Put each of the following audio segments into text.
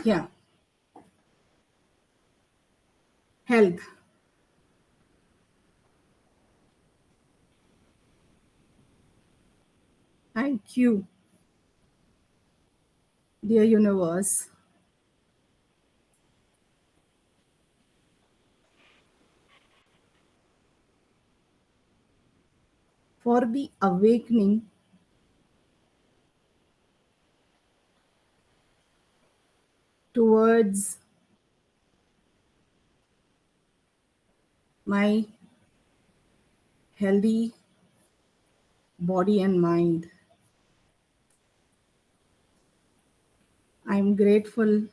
Yeah, health. Thank you, dear universe, for the awakening towards my healthy body and mind. I'm grateful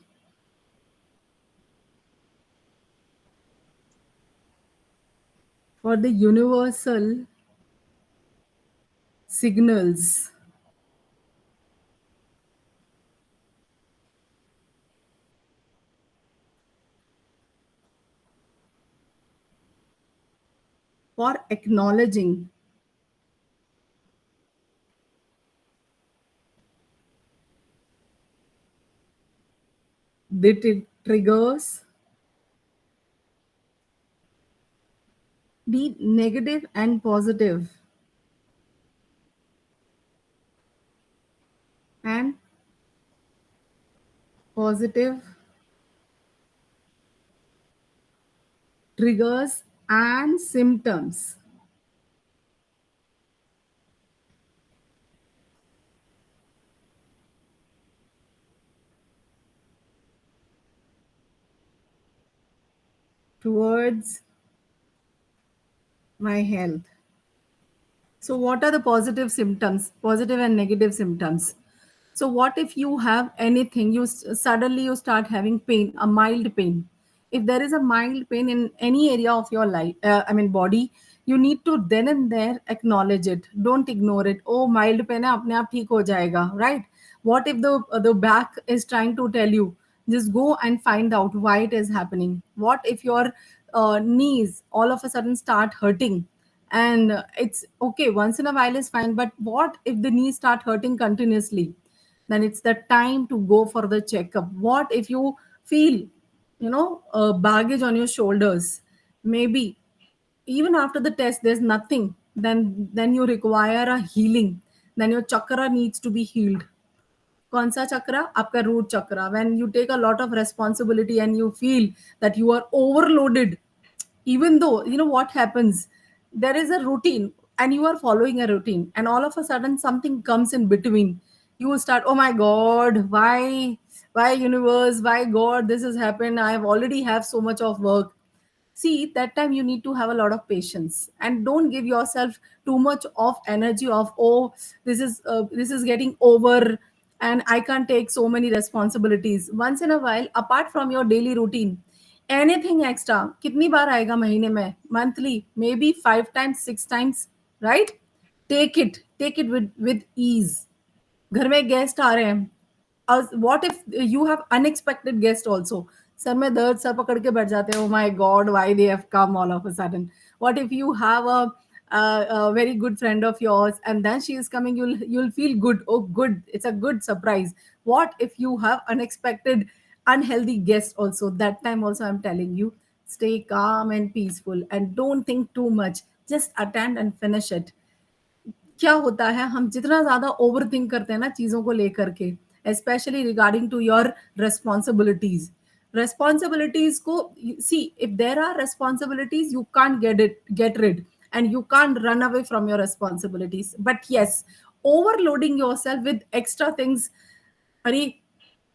for the universal signals for acknowledging that it triggers the negative and positive, and positive triggers and symptoms towards my health. So, what are the positive symptoms, positive and negative symptoms? So, what if you have anything, suddenly you start having pain, a mild pain. If there is a mild pain in any area of your life, body, you need to then and there acknowledge it. Don't ignore it. Oh, mild pain hai, apne aap theek ho jayega, right? What if the back is trying to tell you, just go and find out why it is happening? What if your knees all of a sudden start hurting? And it's okay, once in a while is fine, but what if the knees start hurting continuously? Then it's the time to go for the checkup. What if you feel, baggage on your shoulders? Maybe even after the test there's nothing, then you require a healing. Then your chakra needs to be healed. कौन सा चक्रा? आपका root chakra. When you take a lot of responsibility and you feel that you are overloaded, even though you know what happens, there is a routine and you are following a routine, and all of a sudden something comes in between. You will start, oh my god, why universe, why god, this has happened, I have already have so much of work. See, that time you need to have a lot of patience and don't give yourself too much of energy of, oh, this is getting over and I can't take so many responsibilities. Once in a while, apart from your daily routine, anything extra, kitni baar aayega mahine mein, monthly, maybe 5 times, 6 times, right? Take it with ease. घर में guest आ रहे हैं, what if you have unexpected guest also? Sir में दर्द, sir पकड़ के बैठ जाते हैं, oh my god, why they have come all of a sudden? What if you have a very good friend of yours and then she is coming, you'll feel good, oh good, it's a good surprise. What if you have unexpected unhealthy guests also? That time also I'm telling you, stay calm and peaceful and don't think too much, just attend and finish it. क्या होता है, हम जितना ज्यादा over think करते हैं ना चीजों को लेकर के, specially regarding to your responsibilities को, see if there are responsibilities you can't get rid and you can't run away from your responsibilities, but yes, overloading yourself with extra things. अरे,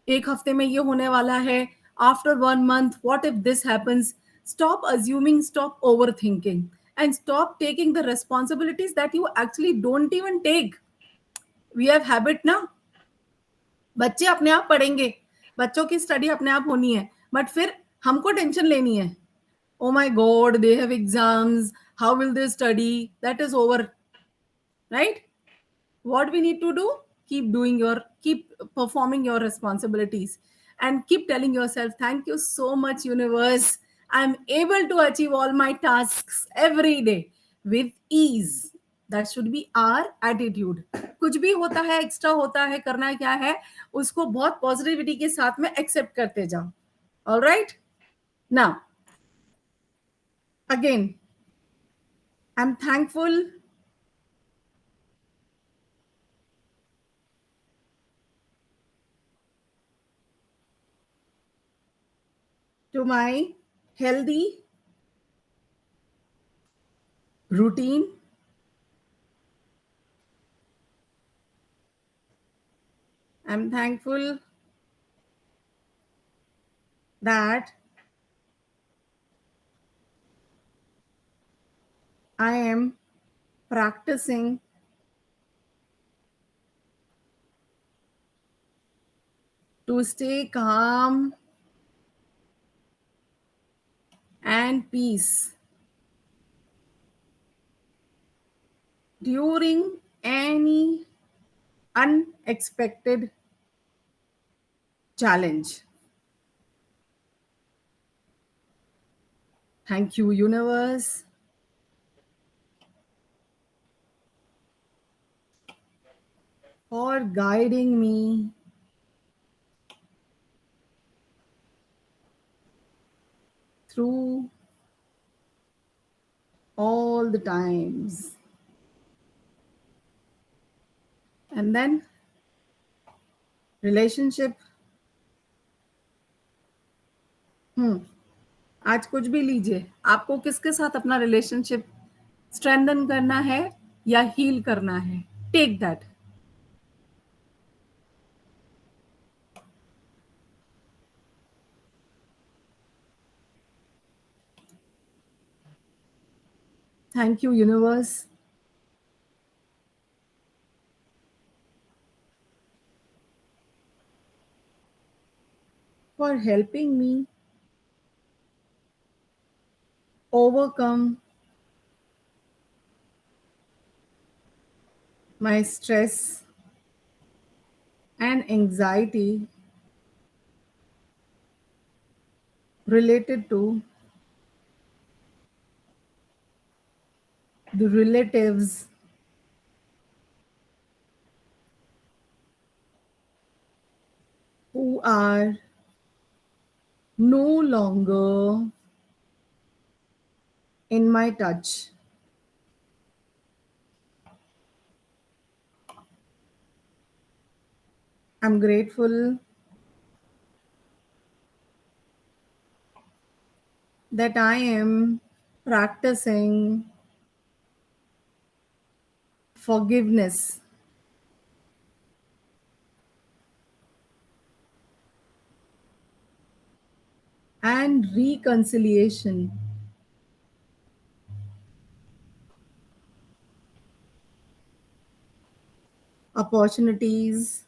एक हफ्ते में ये होने वाला है, after 1 month what if this happens? Stop assuming, stop overthinking, and stop taking the responsibilities that you actually don't even take. We have habit ना, बच्चे अपने आप पढ़ेंगे, बच्चों की स्टडी अपने आप होनी है, बट फिर हमको टेंशन लेनी है. Oh my God, they have exams, how will they study? That is over, right? What we need to do? Keep performing your responsibilities and keep telling yourself, thank you so much universe, I'm able to achieve all my tasks every day with ease. That should be our attitude. कुछ भी होता है, extra होता है, करना क्या है, उसको बहुत पॉजिटिविटी के साथ में एक्सेप्ट करते जाओ। All right, now again I am thankful to my healthy routine. I'm thankful that I am practicing to stay calm and peace during any unexpected challenge. Thank you, universe, for guiding me through all the times. And then relationship. आज कुछ भी लीजिए, आपको किसके साथ अपना relationship strengthen करना है या हील करना है, take that. Thank you universe for helping me overcome my stress and anxiety related to the relatives who are no longer in my touch. I'm grateful that I am practicing forgiveness and reconciliation. Opportunities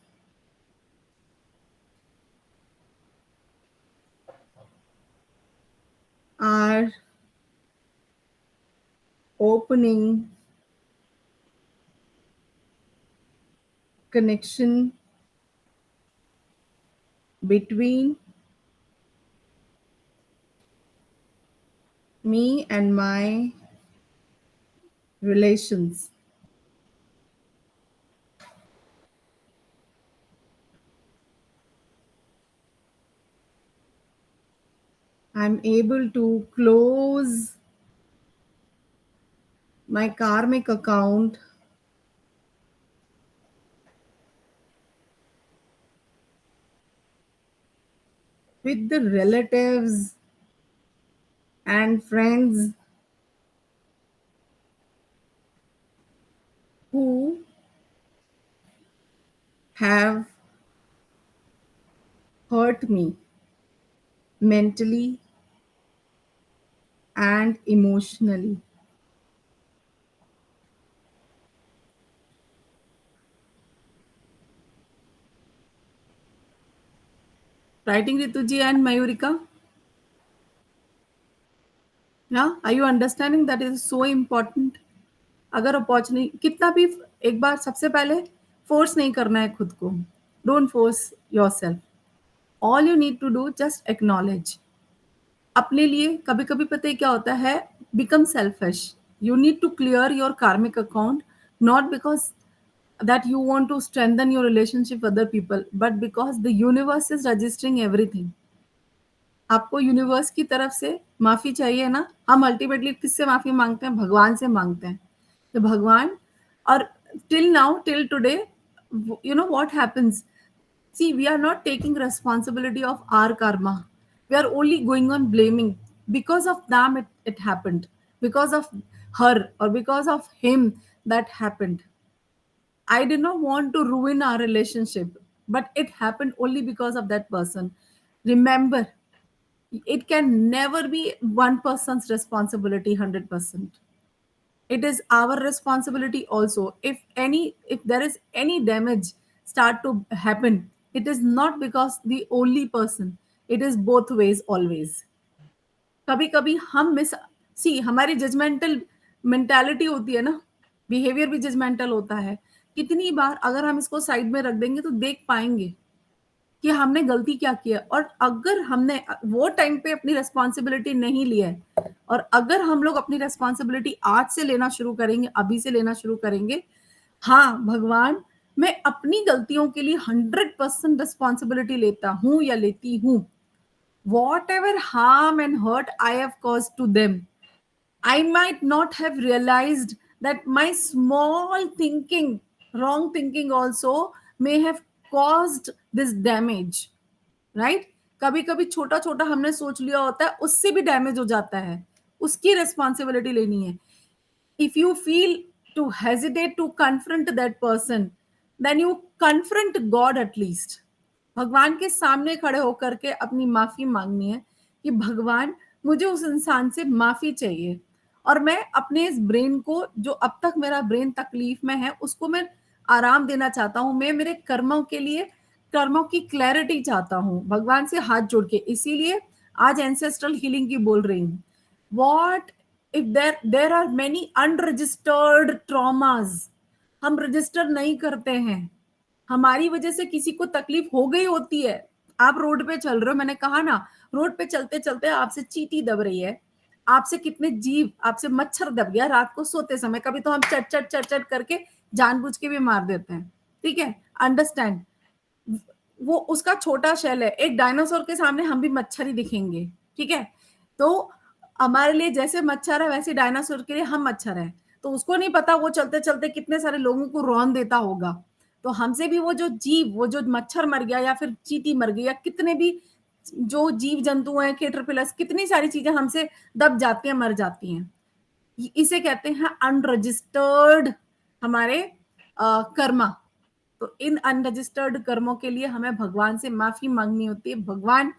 are opening connection between me and my relations. I'm able to close my karmic account with the relatives and friends who have hurt me mentally and emotionally. Writing Rituji and Mayurika? Yeah, are you understanding that is so important? अगर opportunity कितना भी, एक बार सबसे पहले force नहीं करना है खुद को, don't force your self, all you need to do just acknowledge. अपने लिए कभी कभी पता है क्या होता है, become selfish, you need to clear your karmic account not because that you want to strengthen your relationship with other people, but because the universe is registering everything. आपको यूनिवर्स की तरफ से माफी चाहिए ना, हम अल्टीमेटली किससे माफी मांगते हैं? भगवान से मांगते हैं। तो भगवान, और till now, till today, you know what happens? See, we are not taking responsibility of our karma. We are only going on blaming. Because of them, it happened. Because of her or because of him, that happened. I did not want to ruin our relationship, but it happened only because of that person. Remember, it can never be one person's responsibility 100%. It is our responsibility also. If there is any damage start to happen, it is not because the only person, it is both ways always. कभी कभी हम miss, सी हमारी judgemental mentality होती है ना, behaviour भी judgemental होता है। कितनी बार अगर हम इसको साइड में रख देंगे तो देख पाएंगे कि हमने गलती क्या किया, और अगर हमने वो टाइम पे अपनी रिस्पॉन्सिबिलिटी नहीं लिया है, और अगर हम लोग अपनी रिस्पॉन्सिबिलिटी आज से लेना शुरू करेंगे, अभी से लेना शुरू करेंगे, हाँ भगवान, मैं अपनी गलतियों के लिए 100% रिस्पॉन्सिबिलिटी लेता हूं या लेती हूं। Whatever harm and hurt I have caused to them, I might not have realized that my small thinking, wrong thinking also may have caused this damage, right? कभी कभी छोटा छोटा हमने सोच लिया होता है, उससे भी डैमेज हो जाता है, उसकी रिस्पॉन्सिबिलिटी लेनी है। If you feel to hesitate to confront that person, then you confront God at least. भगवान के सामने खड़े होकर के अपनी माफी मांगनी है कि भगवान, मुझे उस इंसान से माफी चाहिए, और मैं अपने इस ब्रेन को, जो अब तक मेरा ब्रेन तकलीफ में है, उसको मैं आराम देना चाहता हूँ। मैं मेरे कर्मों के लिए, कर्मों की क्लैरिटी चाहता हूँ, भगवान से हाथ जोड़ के। इसीलिए आज एंसेस्ट्रल हीलिंग की बोल रही हूँ। What if there are many unregistered traumas? हम रजिस्टर नहीं करते हैं, हमारी वजह से किसी को तकलीफ हो गई होती है। आप रोड पे चल रहे हो, मैंने कहा ना, रोड पे चलते चलते आपसे चींटी दब रही है, आपसे कितने जीव, आपसे मच्छर दब गया रात को सोते समय, कभी तो हम चट चट चट चट करके जानबूझ के भी मार देते हैं, ठीक है, अंडरस्टैंड। वो उसका छोटा शेल है, एक डायनासोर के सामने हम भी मच्छर ही दिखेंगे, ठीक है। तो हमारे लिए जैसे मच्छर है, वैसे डायनासोर के लिए हम मच्छर है। तो उसको नहीं पता वो चलते चलते कितने सारे लोगों को रौन देता होगा। तो हमसे भी वो जो जीव, वो जो मच्छर मर गया या फिर चींटी मर गई, या कितने भी जो जीव जंतु हैं, केटरपिलर्स, कितनी सारी चीजें हमसे दब जाती हैं, मर जाती हैं। इसे कहते हैं अनरजिस्टर्ड हमारे कर्मा। तो इन अनरजिस्टर्ड कर्मों के लिए हमें भगवान से माफी मांगनी होती है। भगवान,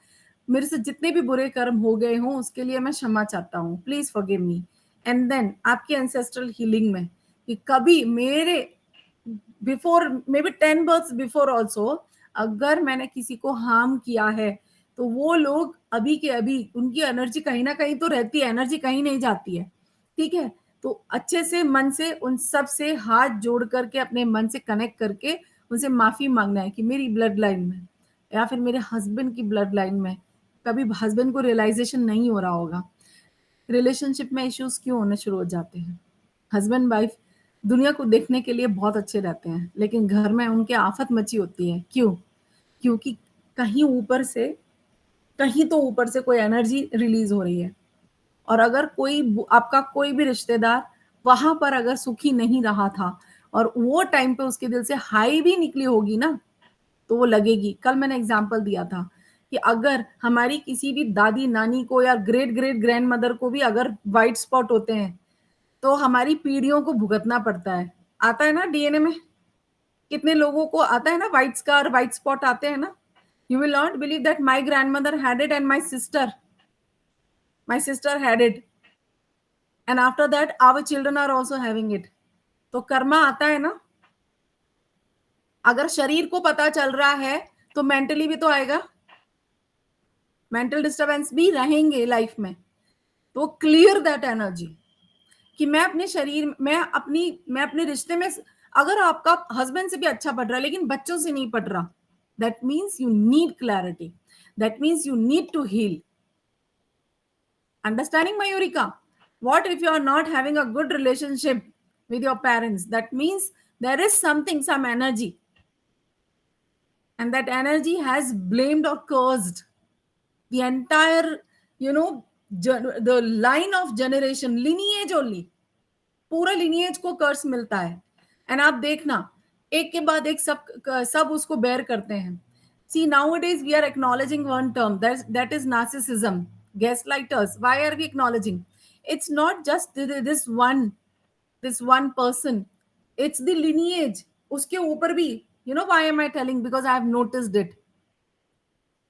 मेरे से जितने भी बुरे कर्म हो गए हों, उसके लिए मैं क्षमा चाहता हूँ, please forgive me. And then आपकी एंसेस्ट्रल हीलिंग में, कि कभी मेरे before maybe 10 births before also, अगर मैंने किसी को हार्म किया है, तो वो लोग अभी के अभी, उनकी एनर्जी कहीं ना कहीं तो रहती है, एनर्जी कहीं नहीं जाती है, ठीक है। तो अच्छे से मन से उन सब से हाथ जोड़ करके, अपने मन से कनेक्ट करके उनसे माफी मांगना है कि मेरी ब्लड लाइन में या फिर मेरे हस्बैंड की ब्लड लाइन में, कभी हस्बैंड को रियलाइजेशन नहीं हो रहा होगा, रिलेशनशिप में इश्यूज क्यों होने शुरू हो जाते हैं। हस्बैंड वाइफ दुनिया को देखने के लिए बहुत अच्छे रहते हैं, लेकिन घर में उनके आफत मची होती है। क्यों? क्योंकि कहीं ऊपर से, कहीं तो ऊपर से कोई एनर्जी रिलीज हो रही है। और अगर कोई आपका कोई भी रिश्तेदार वहां पर अगर सुखी नहीं रहा था, और वो टाइम पे उसके दिल से हाई भी निकली होगी ना, तो वो लगेगी। कल मैंने एग्जांपल दिया था कि अगर हमारी किसी भी दादी नानी को या ग्रेट ग्रेट ग्रैंड मदर को भी अगर व्हाइट स्पॉट होते हैं, तो हमारी पीढ़ियों को भुगतना पड़ता है। आता है ना डीएनए में, कितने लोगों को आता है ना व्हाइट स्कार, व्हाइट स्पॉट आते हैं ना। You will not believe that my grandmother had it and my sister had it, and after that our children are also having it. तो कर्मा आता है ना। अगर शरीर को पता चल रहा है, तो मेंटली भी तो आएगा, मेंटल डिस्टर्बेंस भी रहेंगे लाइफ में। तो क्लियर दैट एनर्जी कि मैं अपने शरीर, मैं अपने रिश्ते में, अगर आपका हस्बैंड से भी अच्छा पढ़ रहा है लेकिन बच्चों से नहीं पढ़ रहा, that means you need clarity, that means you need to heal. Understanding, Mayurika? What if you are not having a good relationship with your parents, that means there is something, some energy, and that energy has blamed or cursed the entire, you know, the line of generation, lineage only. पूरा lineage को कर्स मिलता है. And आप देखना, एक के बाद एक सब उसको बेयर करते हैं. See, nowadays we are acknowledging one term, that is narcissism. Gaslighters, why are we acknowledging? It's not just this one person, it's the lineage. उसके ऊपर भी, you know, why am I telling? Because I have noticed it.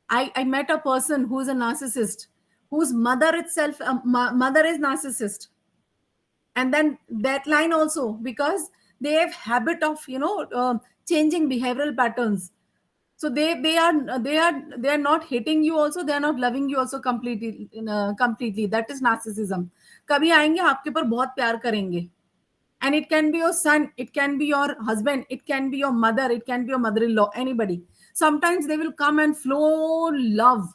I met a person who is a narcissist, whose mother itself, mother is narcissist. And then that line also, because they have habit of, changing behavioral patterns. So they are not hating you also, they are not loving you also completely. That is narcissism. कभी आएंगे आपके ऊपर बहुत प्यार करेंगे, and it can be your son, it can be your husband, it can be your mother, it can be your mother-in-law, anybody. Sometimes they will come and flow love,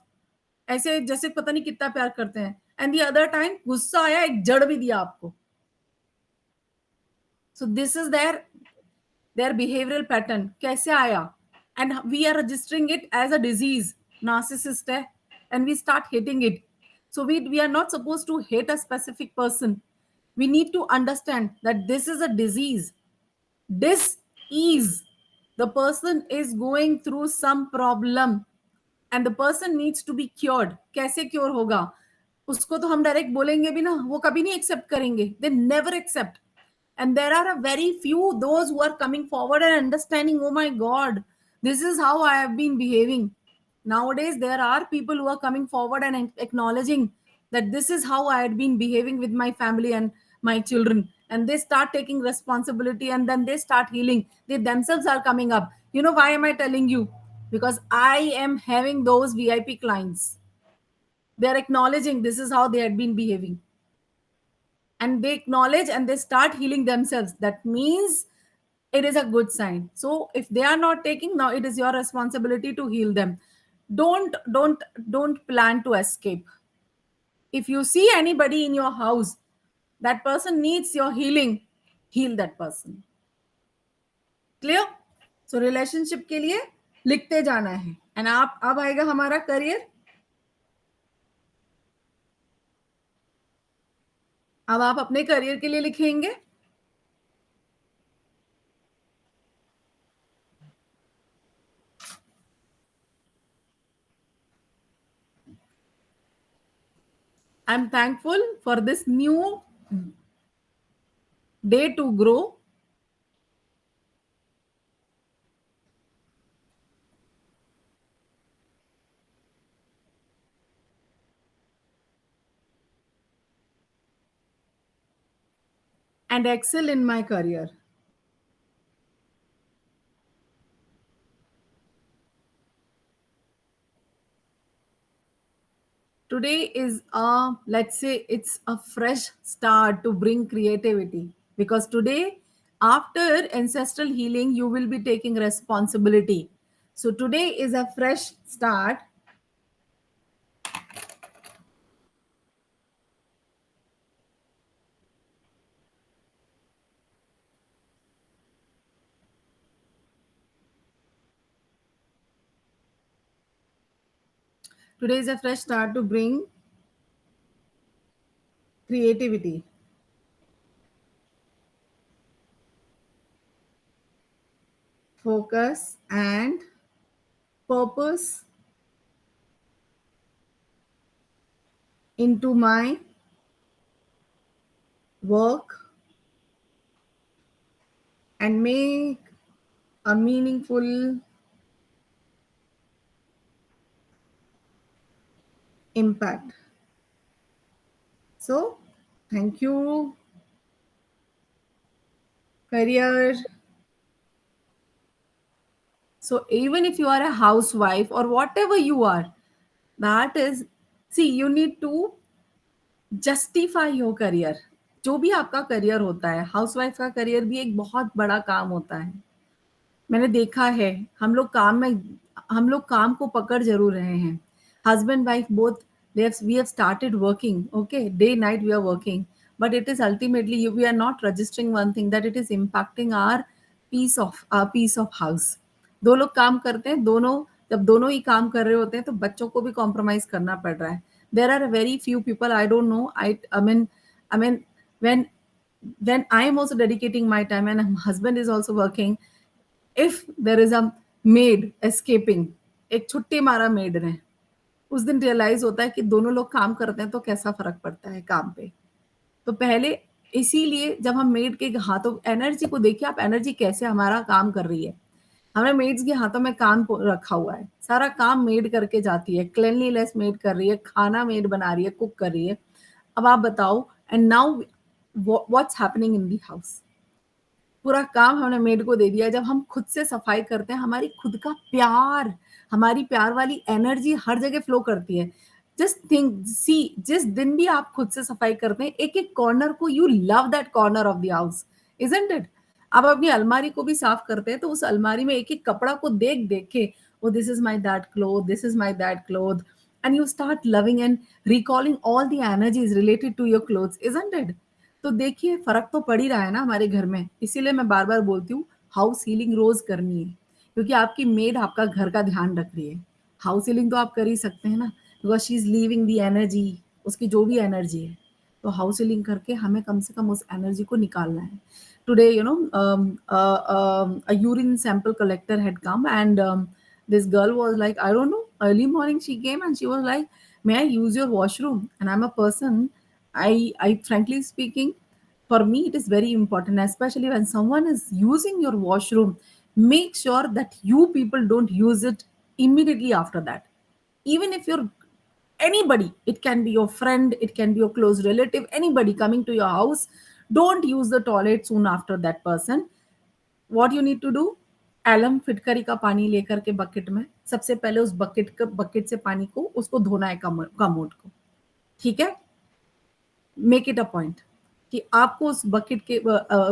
ऐसे जैसे पता नहीं कितना प्यार करते हैं. एंड दी अदर टाइम गुस्सा आया, एक जड़ भी दिया आपको. So this is their behavioral pattern. कैसे आया? And we are registering it as a disease. Narcissist है, and we start hating it. So we are not supposed to hate a specific person. We need to understand that this is a disease. Dis-ease. The person is going through some problem and the person needs to be cured. कैसे cure होगा? उसको तो हम direct बोलेंगे भी ना, वो कभी नहीं एक्सेप्ट करेंगे. They never accept. And there are a very few those who are coming forward and understanding, oh my god, this is how I have been behaving. Nowadays there are people who are coming forward and acknowledging that this is how I had been behaving with my family and my children, and they start taking responsibility, and then they start healing. They themselves are coming up. You know why am I telling you? Because I am having those VIP clients. They are acknowledging this is how they had been behaving, and they acknowledge and they start healing themselves. That means it is a good sign. So if they are not taking, now it is your responsibility to heal them. Don't plan to escape. If you see anybody in your house, that person needs your healing, heal that person. Clear? So relationship के लिए लिखते जाना है. And आप अब आएगा हमारा career. अब आप अपने करियर के लिए लिखेंगे. I'm thankful for this new day to grow. And excel in my career. Today is let's say it's a fresh start to bring creativity, because today, after ancestral healing, you will be taking responsibility. So today is a fresh start. Today is a fresh start to bring creativity, focus, and purpose into my work and make a meaningful impact. So, thank you, career. So, even if you are a housewife or whatever you are, that is, see, you need to justify your career. जो भी आपका career होता है, housewife का career भी एक बहुत बड़ा काम होता है. मैंने देखा है, हम लोग काम को पकड़ जरूर रहे हैं. Husband wife both, we have started working, okay, day night we are working, but it is ultimately we are not registering one thing, that it is impacting our peace of house. दो लोग काम करते हैं, दोनों जब दोनों ही काम कर रहे होते हैं तो बच्चों को भी कॉम्प्रोमाइज करना पड़ रहा है. There are very few people, I don't know, I mean when I am also dedicating my time and my husband is also working, if there is a maid escaping, एक छुट्टी मारा मेड ने, उस दिन रियलाइज होता है कि दोनों लोग काम करते हैं तो कैसा फर्क पड़ता है काम पे. तो पहले इसीलिए जब हम मेड के हाथों एनर्जी को देखिए, आप एनर्जी कैसे हमारा काम कर रही है. हमें मेड्स के हाथों में काम रखा हुआ है, सारा काम मेड करके जाती है, क्लेनलीनेस मेड कर रही है, खाना मेड बना रही है, कुक कर रही है. अब आप बताओ, and now what's happening in the house. पूरा काम हमने मेड को दे दिया. जब हम खुद से सफाई करते हैं, हमारी खुद का प्यार, हमारी प्यार वाली एनर्जी हर जगह फ्लो करती है. जस्ट थिंक, सी, जिस दिन भी आप खुद से सफाई करते हैं, एक एक कॉर्नर को, you love that corner of the house, isn't it. आप अपनी अलमारी को भी साफ करते हैं तो उस अलमारी में एक एक कपड़ा को देख देख के, oh this is my that cloth, this is my that cloth, and you start loving and recalling all the energies related to your clothes, isn't it. तो देखिए फर्क तो पड़ ही रहा है ना हमारे घर में. इसीलिए मैं बार बार बोलती हूँ, हाउस हीलिंग रोज करनी है, क्योंकि आपकी मेड आपका घर का ध्यान रख रही है. हाउस हीलिंग तो आप कर ही सकते हैं ना, because she is leaving the energy, उसकी जो भी एनर्जी है. तो हाउस हीलिंग करके हमें कम से कम उस एनर्जी को निकालना है. Today a urine sample collector had come, and this girl was like, I don't know, early morning she came and she was like, may I use your washroom? And I'm a person, I frankly speaking, for me it is very important, especially when someone is using your washroom, make sure that you people don't use it immediately after that. Even if you're anybody, it can be your friend, it can be your close relative, anybody coming to your house, don't use the toilet soon after that person. What you need to do, alum फिटकरी का पानी लेकर के bucket में, सबसे पहले उस bucket से पानी को उसको धोना है, कमोड को. ठीक है, मेक इट अ पॉइंट कि आपको उस बकेट के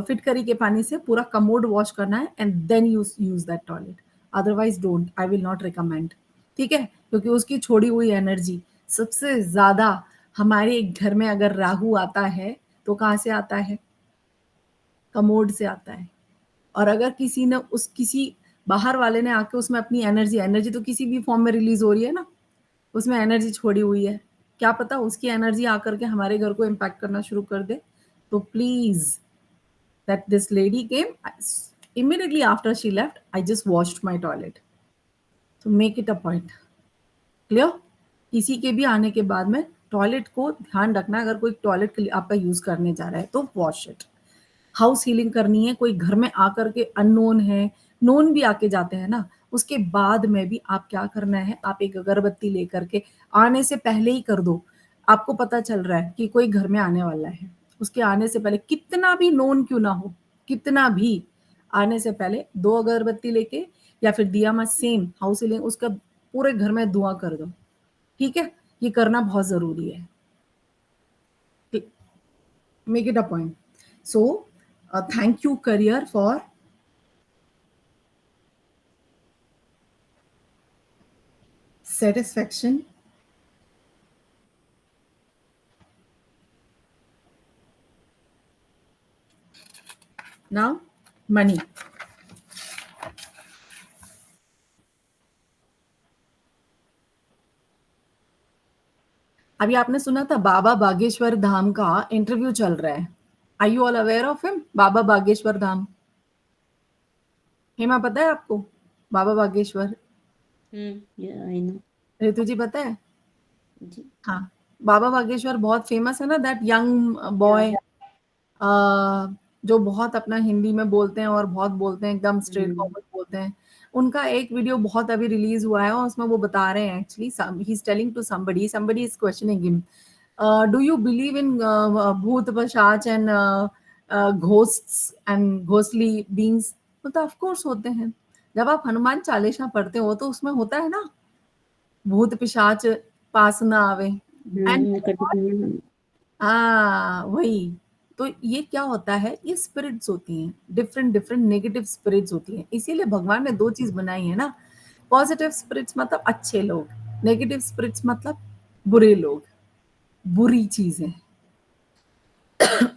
फिटकरी के पानी से पूरा कमोड वॉश करना है, and then use that toilet. Otherwise don't, I will not recommend. ठीक है, क्योंकि उसकी छोड़ी हुई एनर्जी सबसे ज्यादा हमारे घर में, अगर राहु आता है तो कहाँ से आता है, कमोड से आता है. और अगर किसी ने किसी बाहर वाले ने आके उसमें अपनी एनर्जी तो किसी भी फॉर्म में रिलीज हो रही है ना, उसमें एनर्जी छोड़ी हुई है, क्या पता उसकी एनर्जी आकर के हमारे घर को इम्पैक्ट करना शुरू कर दे. तो please, that this lady came immediately after she left, I just washed my toilet. So make it a point. Clear. किसी के भी आने के बाद में टॉयलेट को ध्यान रखना, अगर कोई टॉयलेट के लिए आपका यूज करने जा रहा है तो वॉश इट. हाउस हीलिंग करनी है, कोई घर में आकर के अननोन है, नोन भी आके जाते हैं ना, उसके बाद में भी आप क्या करना है, आप एक अगरबत्ती लेकर के आने से पहले ही कर दो. आपको पता चल रहा है कि कोई घर में आने वाला है, उसके आने से पहले, कितना भी नोन क्यों ना हो, कितना भी, आने से पहले 2 अगरबत्ती लेके या फिर दिया मत, सेम हाउस हीलिंग, उसका पूरे घर में धुआं कर दो. ठीक है, ये करना बहुत जरूरी है. Make it a point. So thank you, career, for satisfaction. Now money. अभी आपने सुना था बाबा बागेश्वर धाम का इंटरव्यू चल रहा है. Are you all aware of him, Baba Bageshwar Dham? Hema, पता है आपको बाबा बागेश्वर? I know. ऋतु जी पता है? जी. हाँ, बाबा बागेश्वर बहुत फेमस है ना, दैट यंग बॉय, जो बहुत अपना हिंदी में बोलते हैं और बहुत बोलते हैं, एकदम स्ट्रेट फॉरवर्ड बोलते हैं. उनका एक वीडियो बहुत अभी रिलीज हुआ है और उसमें वो बता रहे हैं, actually he is telling to somebody is questioning him, do you believe in भूत पिशाच and ghosts and ghostly beings? तो ऑफ कोर्स होते हैं. जब आप हनुमान चालीसा पढ़ते हो तो उसमें होता है ना, भूत पिशाच पास ना आवे, एंड हाँ वही. तो ये क्या होता है, ये स्पिरिट्स होती हैं, डिफरेंट डिफरेंट नेगेटिव स्पिरिट्स होती हैं. इसीलिए भगवान ने 2 चीज बनाई है ना, पॉजिटिव स्पिरिट्स मतलब अच्छे लोग, नेगेटिव स्पिरिट्स मतलब बुरे लोग, बुरी चीजें.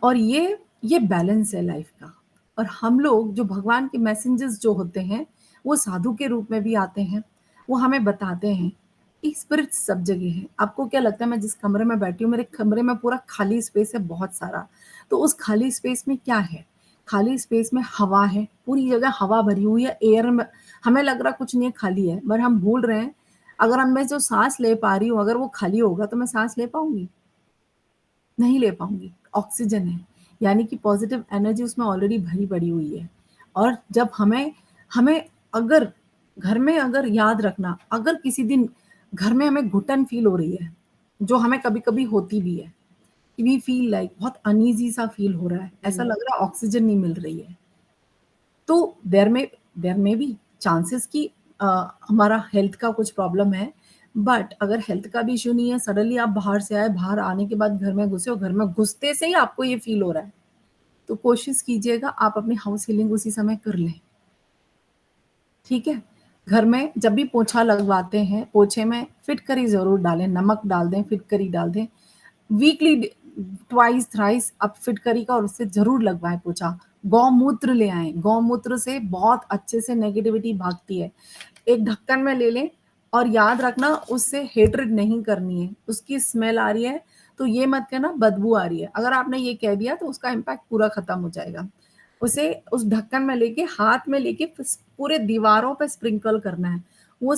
और ये बैलेंस है लाइफ का। और हम लोग जो भगवान के मैसेंजर्स जो होते हैं, वो साधु के रूप में भी आते हैं। वो हमें बताते हैं कि स्पिरिट सब जगह है। आपको क्या लगता है, मैं जिस कमरे में बैठी हूँ, मेरे कमरे में पूरा खाली स्पेस है बहुत सारा। तो उस खाली स्पेस में क्या है? खाली स्पेस में हवा है, पूरी जगह हवा भरी हुई है, एयर में। हमें लग रहा कुछ नहीं है, खाली है, पर हम भूल रहे हैं अगर हम मैं जो सांस ले पा रही हूँ, अगर वो खाली होगा तो मैं सांस ले पाऊंगी? नहीं ले पाऊँगी। ऑक्सीजन है, यानी कि पॉज़िटिव एनर्जी उसमें ऑलरेडी भरी पड़ी हुई है। और जब हमें हमें अगर घर में, अगर याद रखना, अगर किसी दिन घर में हमें घुटन फ़ील हो रही है, जो हमें कभी-कभी होती भी है, वी फ़ील लाइक बहुत अनईज़ी सा फ़ील हो रहा है, ऐसा हुँ, लग रहा है ऑक्सीजन नहीं मिल रही है। तो देयर में बी चांसेस कि हमारा हेल्थ का कुछ प्रॉब्लम है। बट अगर हेल्थ का भी इश्यू नहीं है, सडनली आप बाहर से आए, बाहर आने के बाद घर में घुसे और घर में घुसते से ही आपको ये फ़ील हो रहा है, तो कोशिश कीजिएगा आप अपनी हाउस हीलिंग उसी समय कर लें, ठीक है? घर में जब भी पोछा लगवाते हैं, पोछे में फिटकरी ज़रूर डालें, नमक डाल दें, फिटकरी डाल दें। वीकली ट्वाइस थ्राइस आप फिटकरी का और उससे ज़रूर लगवाएँ पोछा। गौमूत्र ले आएँ, गौमूत्र से बहुत अच्छे से नेगेटिविटी भागती है। एक ढक्कन में ले लें और याद रखना उससे हेट्रेड नहीं करनी है। उसकी स्मेल आ रही है तो ये मत कहना बदबू आ रही है। अगर आपने ये कह दिया तो उसका इम्पैक्ट पूरा खत्म हो जाएगा। उसे उस ढक्कन में लेके हाथ में लेके पूरे दीवारों पे स्प्रिंकल करना है। वो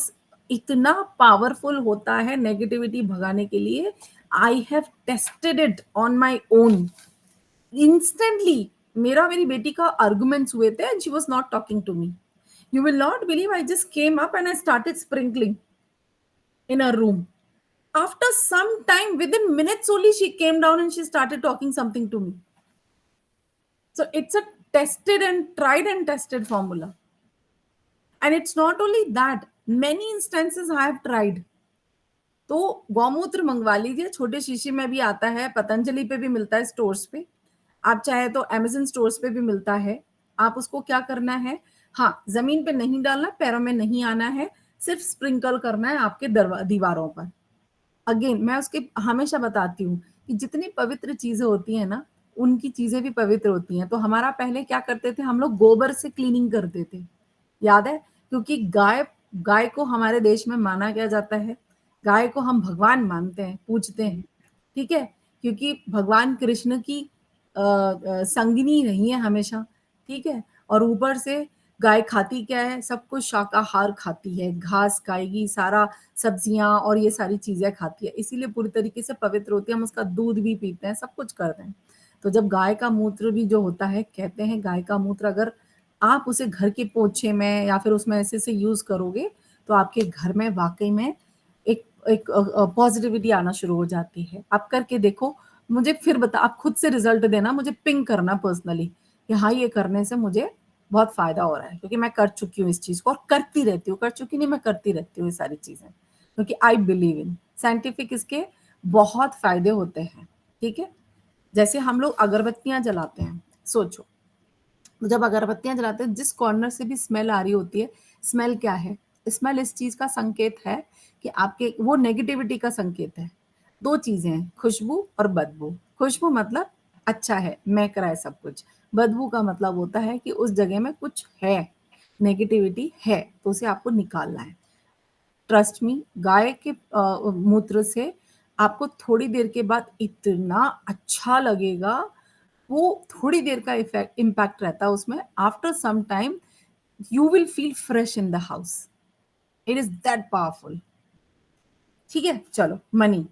इतना पावरफुल होता है नेगेटिविटी भगाने के लिए। I have tested it on my own. Instantly मेरी बेटी का आर्गुमेंट्स हुए थे and she was not talking to me. You will not believe, I just came up and I started sprinkling in her room. After some time, within minutes only, she came down and she started talking something to me. So it's a tested and tried and tested formula. And it's not only that, many instances I have tried. तो गौमूत्र मंगवा लीजिए, छोटे शीशी में भी आता है, पतंजलि पे भी मिलता है स्टोर्स पे। आप चाहे तो अमेज़न स्टोर्स पे भी मिलता है। आप उसको क्या करना है, हाँ, ज़मीन पे नहीं डालना, पैरों में नहीं आना है, सिर्फ़ स्प्रिंकल करना है आपके दीवारों पर। अगेन मैं उसके हमेशा बताती हूँ कि जितनी पवित्र चीज़ें होती हैं ना, उनकी चीज़ें भी पवित्र होती हैं। तो हमारा पहले क्या करते थे, हम लोग गोबर से क्लीनिंग करते थे, याद है? क्योंकि गाय गाय को हमारे देश में माना क्या जाता है, गाय को हम भगवान मानते हैं, पूजते हैं, ठीक है? क्योंकि भगवान कृष्ण की संगिनी रही है हमेशा, ठीक है? और ऊपर से गाय खाती क्या है, सब कुछ शाकाहार खाती है, घास खाएगी, सारा सब्जियाँ और ये सारी चीज़ें खाती है, इसीलिए पूरी तरीके से पवित्र होती है, हम उसका दूध भी पीते हैं, सब कुछ करते हैं। तो जब गाय का मूत्र भी जो होता है, कहते हैं गाय का मूत्र अगर आप उसे घर के पोछे में या फिर उसमें ऐसे-ऐसे यूज़ करोगे, तो आपके घर में वाक़ई में एक एक पॉज़िटिविटी आना शुरू हो जाती है। आप करके देखो, मुझे फिर आप खुद से रिज़ल्ट देना, मुझे पिंग करना पर्सनली कि हाँ, ये करने से मुझे बहुत फ़ायदा हो रहा है, क्योंकि मैं कर चुकी हूँ इस चीज़ को और करती रहती हूँ, कर चुकी नहीं, मैं करती रहती हूँ ये सारी चीज़ें, क्योंकि आई बिलीव इन साइंटिफिक इसके बहुत फ़ायदे होते हैं, ठीक है? जैसे हम लोग अगरबत्तियाँ जलाते हैं, सोचो, तो जब अगरबत्तियाँ जलाते हैं, जिस कॉर्नर से भी स्मेल आ रही होती है, स्मेल क्या है? स्मेल इस चीज़ का संकेत है कि आपके वो नेगेटिविटी का संकेत है। 2 चीज़ें हैं, खुशबू और बदबू। खुशबू मतलब अच्छा है, महक रहा है सब कुछ। बदबू का मतलब होता है कि उस जगह में कुछ है, नेगेटिविटी है, तो उसे आपको निकालना है। ट्रस्ट मी, गाय के मूत्र से आपको थोड़ी देर के बाद इतना अच्छा लगेगा, वो थोड़ी देर का इम्पैक्ट रहता है उसमें। After some time you will feel fresh in the house. It is that powerful. ठीक है? चलो money.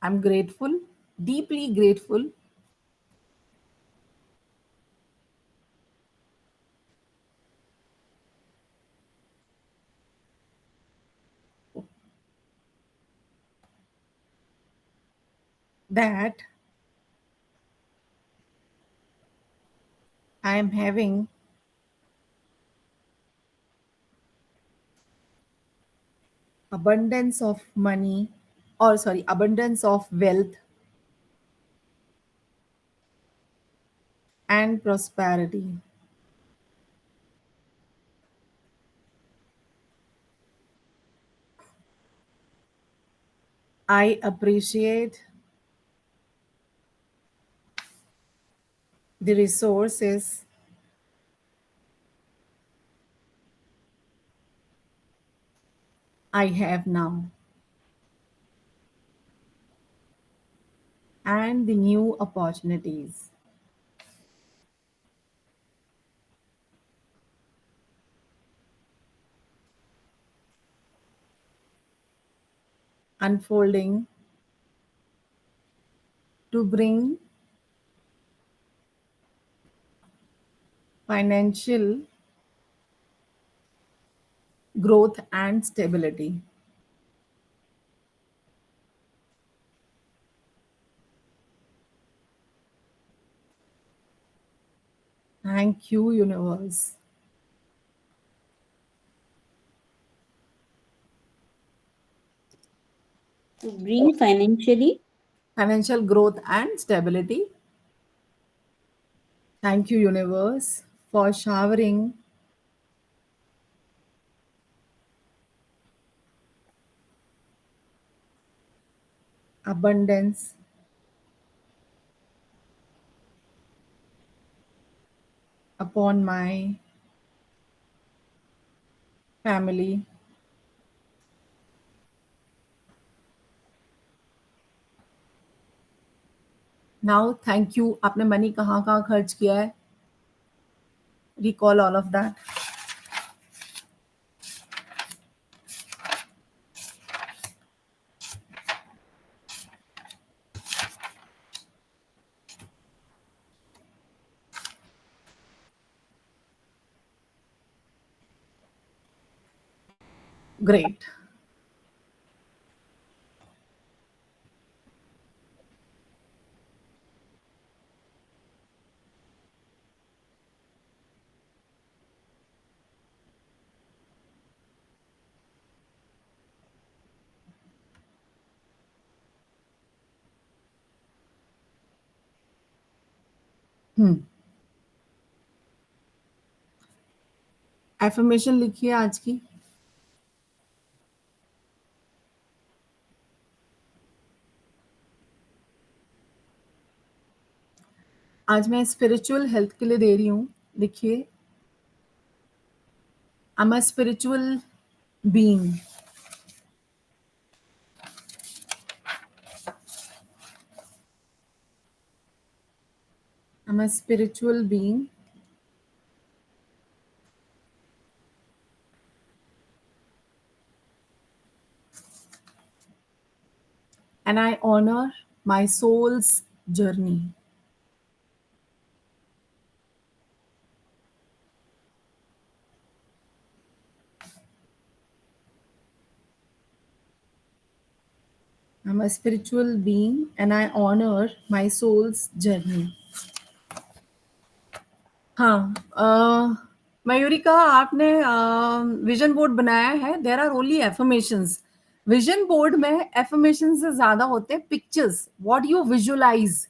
I am grateful, deeply grateful that I am having abundance of money, or sorry, abundance of wealth and prosperity. I appreciate the resources I have now and the new opportunities unfolding to bring financial growth and stability. Thank you, universe. To bring financially. Financial growth and stability. Thank you, universe, for showering abundance upon my family. Now, thank you. आपने money कहाँ कहाँ खर्च किया है? Recall all of that. Great. Affirmation लिखिए आज की. आज मैं स्पिरिचुअल हेल्थ के लिए दे रही हूँ. लिखिए, I am a spiritual being. I am a spiritual being and I honor my soul's journey. I'm a spiritual being and I honor my soul's journey. हाँ, मयूरिका, आपने विजन बोर्ड बनाया है. There are only affirmations. Vision board में affirmation से ज्यादा होते हैं pictures. What you visualise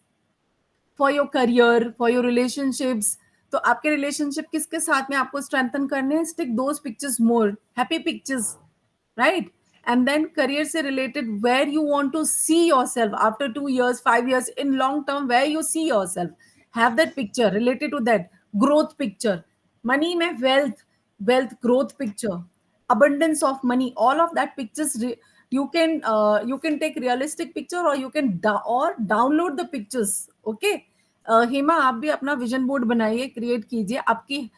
for your career, for your relationships. तो आपके रिलेशनशिप किसके साथ में आपको स्ट्रेंथन करने हैं? Stick those pictures more, happy pictures, right? And then career se related, where you want to see yourself after 2 years, 5 years, in long term, where you see yourself. Have that picture related to that. Growth picture. Money mein wealth growth picture. Abundance of money, all of that pictures. You can take realistic picture or you can or download the pictures. Okay. Hema, आप भी अपना vision board बनाइए, create कीजिए आपकी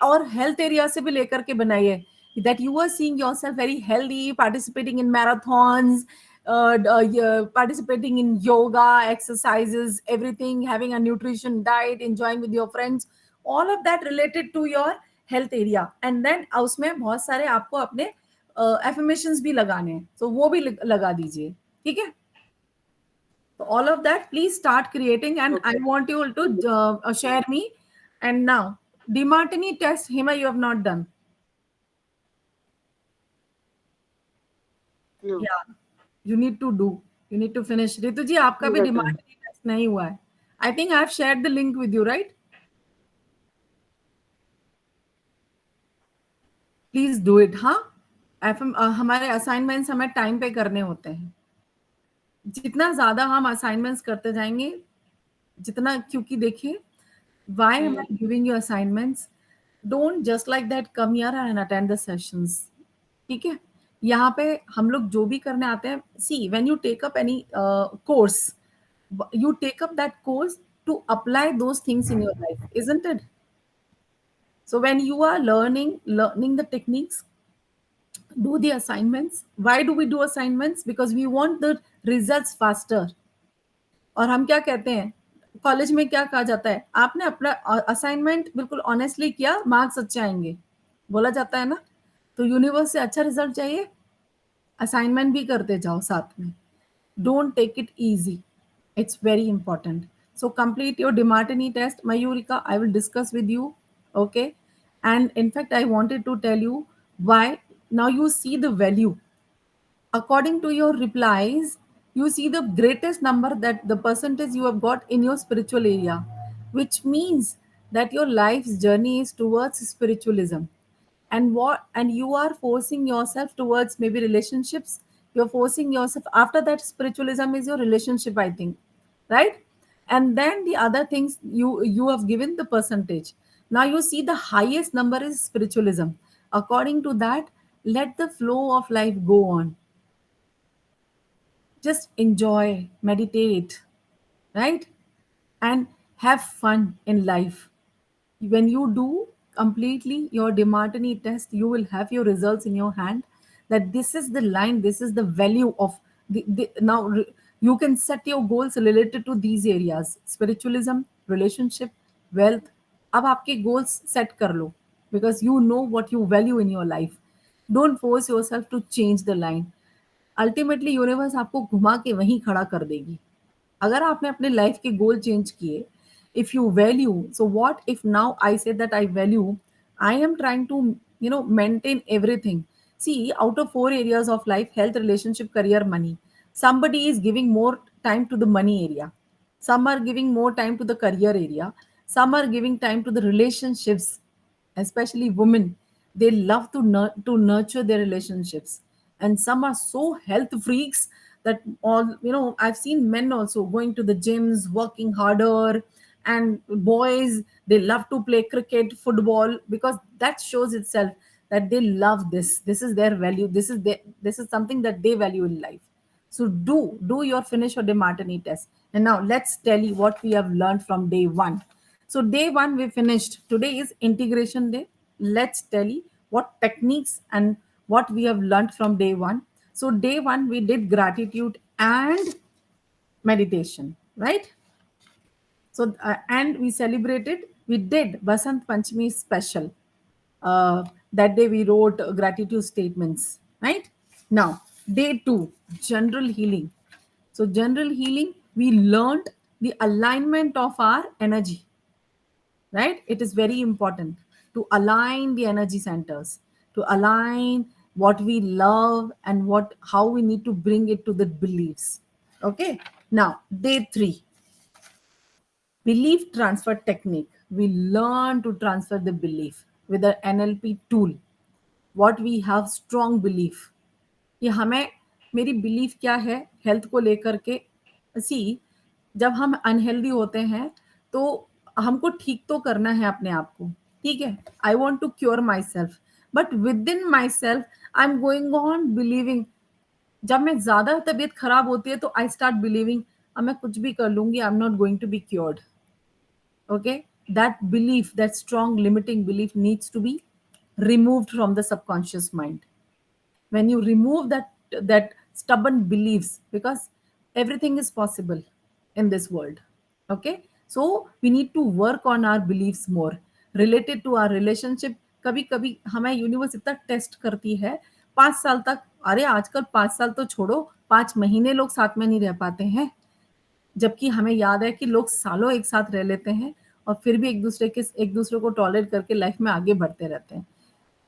और health area से भी लेकर के बनाइए. That you are seeing yourself very healthy, participating in marathons, participating in yoga, exercises, everything, having a nutrition diet, enjoying with your friends, all of that related to your health area. And then उसमें बहुत सारे आपको अपने affirmations भी लगाने हैं, तो वो भी लगा दीजिए. ठीक है? So all of that, please start creating, and I Okay. want you all to share me. And now, Demartini test, Hema, you have not done. No. Yeah, you need to do. You need to finish. Ritu जी, आपका भी Better. Demand test नहीं हुआ है. I think I have shared the link with you, right? Please do it, हाँ. हमारे assignments हमें time पे करने होते हैं. जितना ज्यादा हम असाइनमेंट्स करते जाएंगे, जितना, क्योंकि देखिए, why am I Hmm. giving you assignments? Don't just like that come here and attend the sessions. ठीक है, यहाँ पे हम लोग जो भी करने आते हैं, see when you take up any course, you take up that course to apply those things in your life, isn't it? So when you are learning the techniques, do the assignments. Why do we do assignments? Because we want the results faster. और हम क्या कहते हैं, college में क्या कहा जाता है, आपने अपना असाइनमेंट बिल्कुल ऑनेस्टली किया, मार्क्स अच्छे आएंगे, बोला जाता है ना। तो यूनिवर्स से अच्छा रिजल्ट चाहिए, असाइनमेंट भी करते जाओ साथ में। Don't take it easy, it's very important. So complete your Demartini test, Mayurika, I will discuss with you, okay. And in fact I wanted to tell you why. Now you see the value according to your replies. You see the greatest number, that the percentage you have got in your spiritual area, which means that your life's journey is towards spiritualism. And you are forcing yourself towards maybe relationships. You're forcing yourself, after that spiritualism is your relationship, I think, right? And then the other things, you have given the percentage. Now you see the highest number is spiritualism. According to that, let the flow of life go on. Just enjoy, meditate, right? And have fun in life. When you do completely your Demartini test, you will have your results in your hand. That this is the line, this is the value of you can set your goals related to these areas: spiritualism, relationship, wealth. अब आपके goals set कर लो, because you know what you value in your life. Don't force yourself to change the line. Ultimately universe आपको घुमा के वहीं खड़ा कर देगी। अगर आपने अपने लाइफ के गोल चेंज किए, if you value, so what if now I say that I value, I am trying to maintain everything. See, out of 4 areas of life: health, relationship, career, money, somebody is giving more time to the money area, some are giving more time to the career area, some are giving time to the relationships, especially women. They love to nurture their relationships. And some are so health freaks that, all, I've seen men also going to the gyms, working harder. And boys, they love to play cricket, football, because that shows itself that they love this is their value, this is something that they value in life. So do your finish or Demartini test. And now let's tell you what we have learned from day one. So day one we finished. Today is integration day. Let's tell you what techniques and what we have learned from day one. So day one we did gratitude and meditation, right? So and we celebrated. We did Basant Panchami special. That day we wrote gratitude statements. Right now, day two, general healing. So general healing, we learned the alignment of our energy. Right, it is very important to align the energy centers, to align what we love and what how we need to bring it to the beliefs. Okay, now day three, belief transfer technique. We learn to transfer the belief with the NLP tool. What we have strong belief, कि हमें, मेरी belief क्या है health को लेकर के। सी, जब हम अनहेल्दी होते हैं तो हमको ठीक तो करना है अपने आप को, ठीक है। I want to cure my self, but within my self I am going on believing. जब मैं ज्यादा तबीयत खराब होती है तो आई स्टार्ट बिलीविंग, अब मैं कुछ भी कर लूंगी, I am not going to be cured. Okay, that belief, that strong limiting belief needs to be removed from the subconscious mind. When you remove that stubborn beliefs, because everything is possible in this world. Okay, so we need to work on our beliefs more related to our relationship. कभी कभी हमें universe इतना test करती है, 5 साल तक, अरे आजकल 5 साल तो छोड़ो, 5 महीने लोग साथ में नहीं रह पाते हैं। जबकि हमें याद है कि लोग सालों एक साथ रह लेते हैं और फिर भी एक दूसरे को टॉलरेट करके लाइफ में आगे बढ़ते रहते हैं।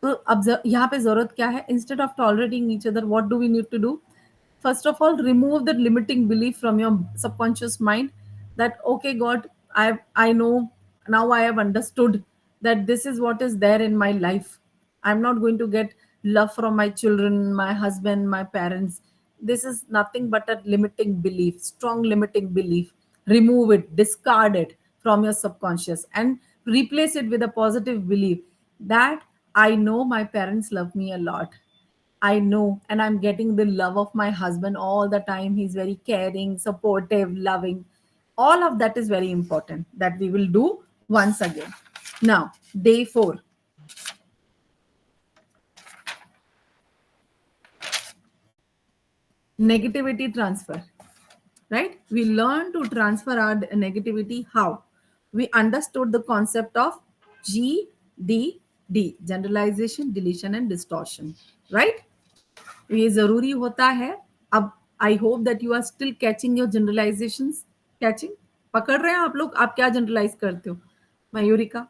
तो अब यहाँ पे जरूरत क्या है, instead of tolerating each other, what do we need to do? First of all, remove the limiting belief from your subconscious mind, that okay God, I know, now I have understood that this is what is there in my life. I'm not going to get love from my children, my husband, my parents. this is nothing but a limiting belief, strong limiting belief. Remove it, discard it from your subconscious, and replace it with a positive belief that I know my parents love me a lot. I know, and I'm getting the love of my husband all the time. He's very caring, supportive, loving. All of that is very important that we will do once again. Now, day 4, negativity transfer. Right? We learn to transfer our negativity. How? We understood the concept of GDD, generalization, deletion, and distortion. Right? ये जरूरी होता है. अब I hope that you are still catching your generalisations. Catching, पकड़ रहे हैं आप लोग. आप क्या जनरलाइज करते हो? Mayurika,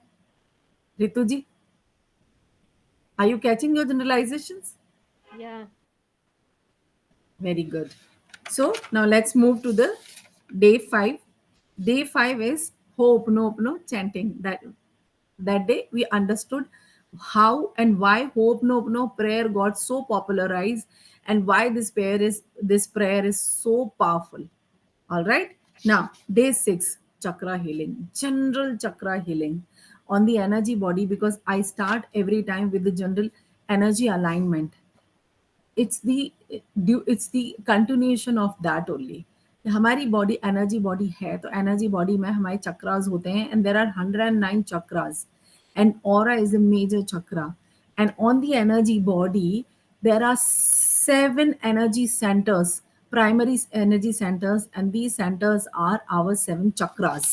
Ritu ji, are you catching your generalisations? Yeah. Very good. So now let's move to the day 5. Day 5 is Ho'oponopono chanting. That day we understood how and why Ho'oponopono prayer got so popularized, and why this prayer is so powerful. All right. Now day 6, chakra healing, general chakra healing on the energy body, because I start every time with the general energy alignment. It's the continuation of that only. हमारी body energy body है, तो energy body में हमारे चक्रास होते हैं, and there are 109 chakras, and aura is a major chakra. And on the energy body there are 7 energy centers, primary energy centers, and these centers are our 7 chakras.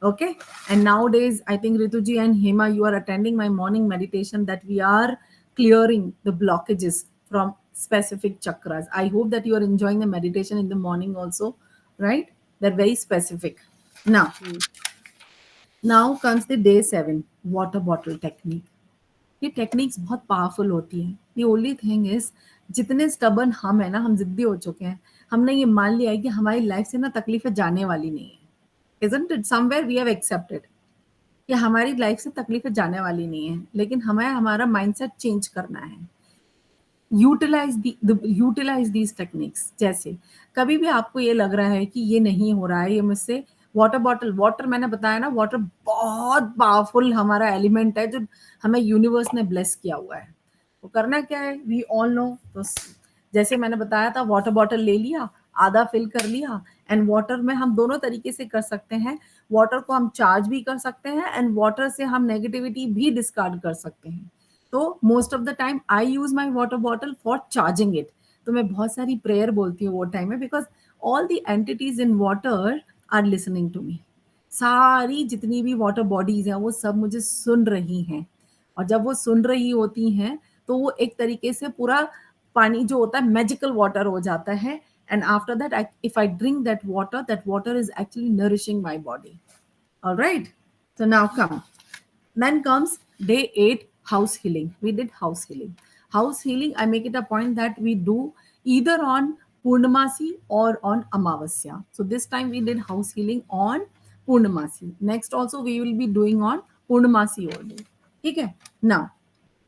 Okay. And nowadays I think Rituji and Hema, you are attending my morning meditation, that we are clearing the blockages from specific chakras. I hope that you are enjoying the meditation in the morning also, right? They're very specific. Now, Hmm. now comes the day 7, water bottle technique. ये techniques बहुत powerful होती हैं. The only thing is, जितने stubborn हम है ना, हम जिद्दी हो चुके हैं. हमने ये मान लिया है कि हमारी लाइफ से ना तकलीफें जाने वाली नहीं है. Isn't it? Somewhere we have accepted कि हमारी लाइफ से तकलीफें जाने वाली नहीं है, लेकिन हमें हमारा माइंडसेट चेंज करना है. Utilise these techniques. जैसे कभी भी आपको ये लग रहा है कि ये नहीं हो रहा है, ये मुझसे, वाटर मैंने बताया ना, वाटर बहुत पावरफुल हमारा एलिमेंट है, जो हमें यूनिवर्स ने ब्लेस किया हुआ है. वो करना क्या है, वी ऑल नो. तो जैसे मैंने बताया था, वाटर बॉटल ले लिया, आधा फिल कर लिया, एंड वाटर में हम दोनों तरीके से कर सकते हैं. वाटर को हम चार्ज भी कर सकते हैं, एंड वाटर से हम नेगेटिविटी भी डिस्कार्ड कर सकते हैं. तो most of the time I use my water bottle for charging it. तो मैं बहुत सारी प्रेयर बोलती हूँ वो टाइम में, because all the entities in water are listening to me. सारी जितनी भी वाटर बॉडीज हैं वो सब मुझे सुन रही हैं, और जब वो सुन रही होती हैं तो वो एक तरीके से पूरा पानी जो होता है मैजिकल वाटर हो जाता है. And after that, if I drink that water is actually nourishing my body. All right. So now come. Then comes day 8, house healing. We did house healing. House healing, I make it a point that we do either on Purnamasi or on Amavasya. So this time we did house healing on Purnamasi. Next also we will be doing on Purnamasi only. Okay. Now,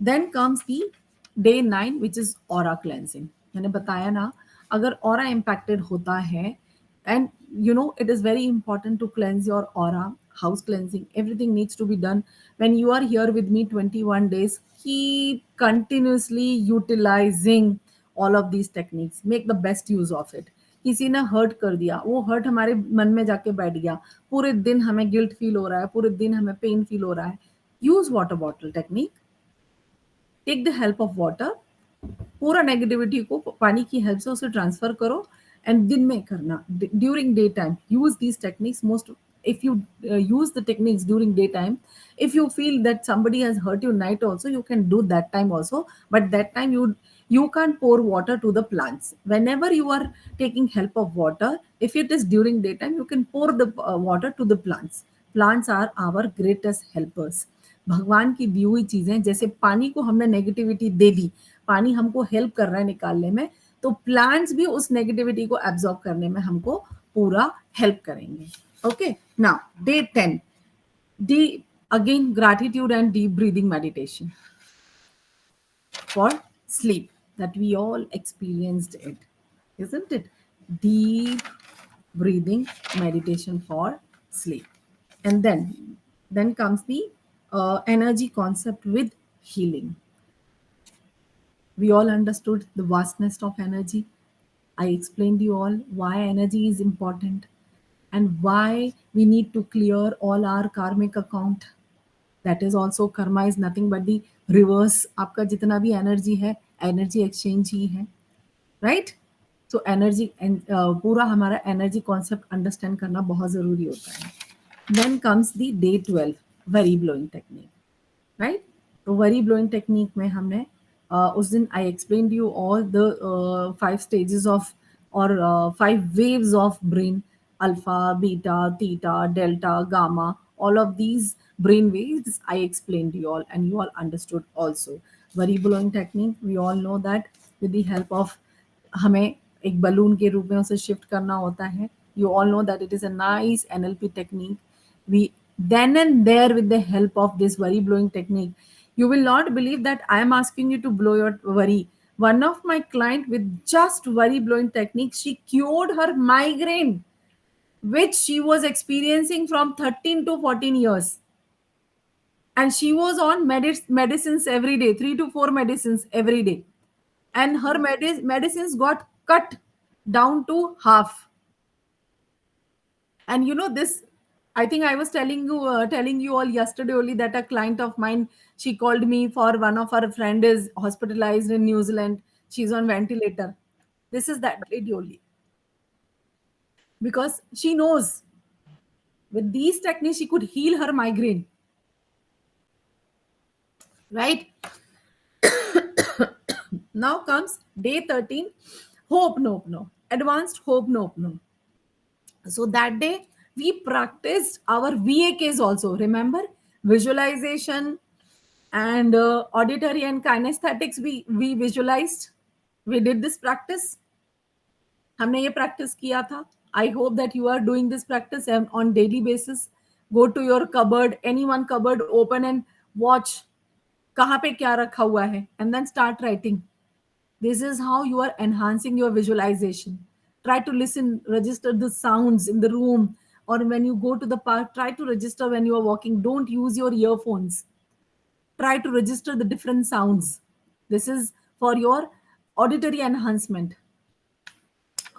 then comes the day 9, which is aura cleansing. मैंने बताया ना, अगर aura impacted होता है, and it is very important to cleanse your aura. House cleansing, everything needs to be done. When you are here with me 21 days, keep continuously utilizing all of these techniques. Make the best use of it. किसी ने hurt कर दिया, वो hurt हमारे मन में जाके बैठ गया, पूरे दिन हमें गिल्ट फील हो रहा है, पूरे दिन हमें पेन फील हो रहा है. Use water bottle technique. Take the help of water. पूरा नेगेटिविटी को पानी की हेल्प से उसे ट्रांसफर करो. एंड दिन में करना, during day time use these techniques. Most, if you use the techniques during daytime, if you feel that somebody has hurt you night also, you can do that time also. But that time you can't pour water to the plants. Whenever you are taking help of water, if it is during daytime, you can pour the water to the plants. Plants are our greatest helpers. भगवान की दी हुई चीजें. जैसे पानी को हमने negativity दे दी, पानी हमको हेल्प कर रहा है निकालने में, तो प्लांट्स भी उस नेगेटिविटी को एब्जॉर्ब करने में हमको पूरा हेल्प करेंगे. Okay, now day 10, again gratitude and deep breathing meditation for sleep, that we all experienced it. isn't it? Deep breathing meditation for sleep. And then comes the energy concept with healing. We all understood the vastness of energy. I explained you all why energy is important and why we need to clear all our karmic account. That is also karma is nothing but the reverse. आपका जितना भी energy है energy exchange ही है, right? So energy पूरा हमारा energy concept understand करना बहुत ज़रूरी होता है. Then comes the day 12 very blowing technique, right? तो वरी ब्लोइंग टेक्निक में हमने उस दिन I explain you all the 5 stages of और 5 waves of brain, alpha, beta, theta, delta, gamma, all of these brain waves I explained you all and you all understood also. Worry blowing technique, we all know that with the help of हमें एक balloon के रूप में उसे shift करना होता है. You all know that it is a nice NLP technique. We then and there with the help of this worry blowing technique, you will not believe that I am asking you to blow your worry. One of my client with just worry blowing technique, she cured her migraine which she was experiencing from 13 to 14 years, and she was on medicines every day, 3 to 4 medicines every day, and her medicines got cut down to half. And you know this, I think I was telling you all yesterday only that a client of mine, she called me for one of her friend is hospitalized in New Zealand. She's on ventilator. This is that lady only, because she knows with these techniques she could heal her migraine, right? Now comes day 13, hope nope no, advanced hope nope no. So that day we practiced our VAKs also. Remember visualization and auditory and kinesthetics. We visualized. We did this practice. हमने ये practice किया था. I hope that you are doing this practice on daily basis. Go to your cupboard, any one cupboard, open and watch कहाँ पे क्या रखा हुआ है, and then start writing. This is how you are enhancing your visualization. Try to listen, register the sounds in the room, or when you go to the park, try to register when you are walking. Don't use your earphones. Try to register the different sounds. This is for your auditory enhancement.